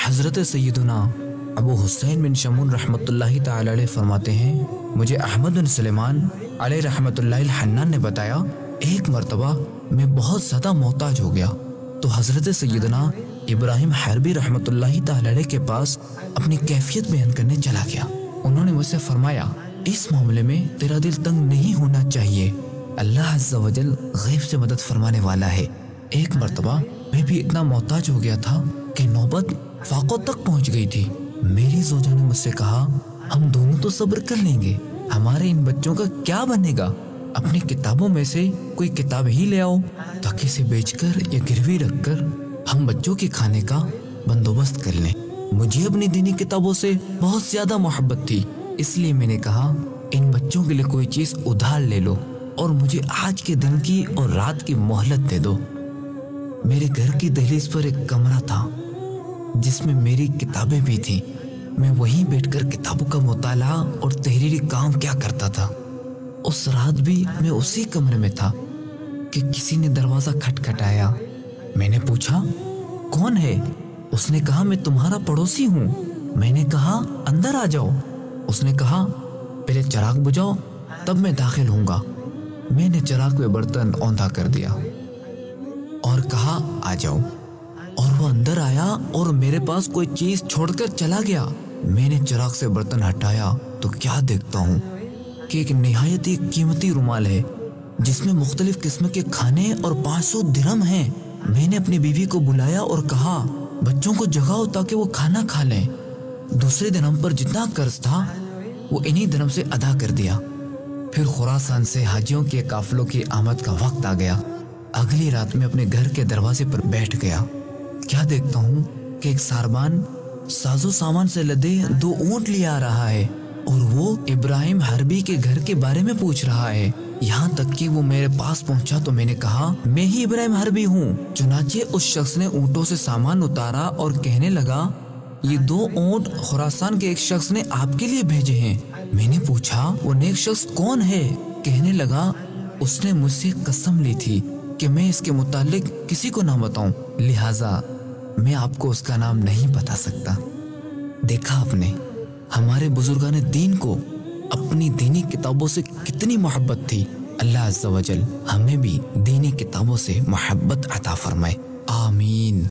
حضرت سیدنا ابو حسین بن شمون رحمۃ اللہ تعالی علیہ فرماتے ہیں، مجھے احمد بن سلیمان علیہ رحمۃ اللہ الحنان نے بتایا، ایک مرتبہ میں بہت زیادہ محتاج ہو گیا تو حضرت سیدنا ابراہیم حربی رحمۃ اللہ تعالی علیہ کے پاس اپنی کیفیت بیان کرنے چلا گیا۔ انہوں نے مجھ سے فرمایا، اس معاملے میں تیرا دل تنگ نہیں ہونا چاہیے، اللہ عز و جل غیب سے مدد فرمانے والا ہے۔ ایک مرتبہ میں بھی اتنا محتاج ہو گیا تھا کہ نوبت فاقوں تک پہنچ گئی تھی۔ میری زوجہ نے مجھ سے کہا، ہم دونوں تو صبر کر لیں گے، ہمارے ان بچوں کا کیا بنے گا؟ اپنی کتابوں میں سے کوئی کتاب ہی لے آؤ تاکہ اسے بیچ کر یا گروی رکھ کر ہم بچوں کے کھانے کا بندوبست کر لیں۔ مجھے اپنی دینی کتابوں سے بہت زیادہ محبت تھی، اس لیے میں نے کہا، ان بچوں کے لیے کوئی چیز ادھار لے لو اور مجھے آج کے دن کی اور رات کی مہلت دے دو۔ میرے گھر کی دہلیز پر ایک کمرہ تھا جس میں میری کتابیں بھی تھیں۔ میں وہیں بیٹھ کر کتابوں کا مطالعہ اور تحریری کام کیا کرتا تھا۔ اس رات بھی میں اسی کمرے میں تھا کہ کسی نے دروازہ کھٹکھٹایا۔ میں نے پوچھا، کون ہے؟ اس نے کہا، میں تمہارا پڑوسی ہوں۔ میں نے کہا، اندر آ جاؤ۔ اس نے کہا، پہلے چراغ بجھاؤ تب میں داخل ہوں گا۔ میں نے چراغ پہ برتن اوندھا کر دیا اور کہا، آ جاؤ، اور وہ اندر آیا اور میرے پاس کوئی چیز چھوڑ کر چلا گیا۔ میں نے چراغ سے برتن ہٹایا تو کیا دیکھتا ہوں کہ ایک نہایت ہی قیمتی رومال ہے جس میں مختلف قسم کے کھانے اور 500 درہم ہیں۔ میں نے اپنی بیوی کو بلایا اور کہا، بچوں کو جگاؤ تاکہ وہ کھانا کھا لیں۔ دوسرے دن ہم پر جتنا قرض تھا وہ انہی درہم سے ادا کر دیا۔ پھر خراسان سے حاجیوں کے قافلوں کی آمد کا وقت آ گیا۔ اگلی رات میں اپنے گھر کے دروازے پر بیٹھ گیا۔ کیا دیکھتا ہوں کہ ایک ساربان ساز و سامان سے لدے 2 اونٹ لے آ رہا ہے اور وہ ابراہیم حربی کے گھر کے بارے میں پوچھ رہا ہے۔ یہاں تک کہ وہ میرے پاس پہنچا تو میں نے کہا، میں ہی ابراہیم حربی ہوں۔ چنانچہ اس شخص نے اونٹوں سے سامان اتارا اور کہنے لگا، یہ 2 اونٹ خراسان کے ایک شخص نے آپ کے لیے بھیجے ہیں۔ میں نے پوچھا، وہ نیک شخص کون ہے؟ کہنے لگا، اس نے مجھ سے قسم لی تھی کہ میں اس کے متعلق کسی کو نہ بتاؤں، لہٰذا میں آپ کو اس کا نام نہیں بتا سکتا۔ دیکھا آپ نے، ہمارے بزرگان دین کو اپنی دینی کتابوں سے کتنی محبت تھی۔ اللہ عز و جل ہمیں بھی دینی کتابوں سے محبت عطا فرمائے، آمین۔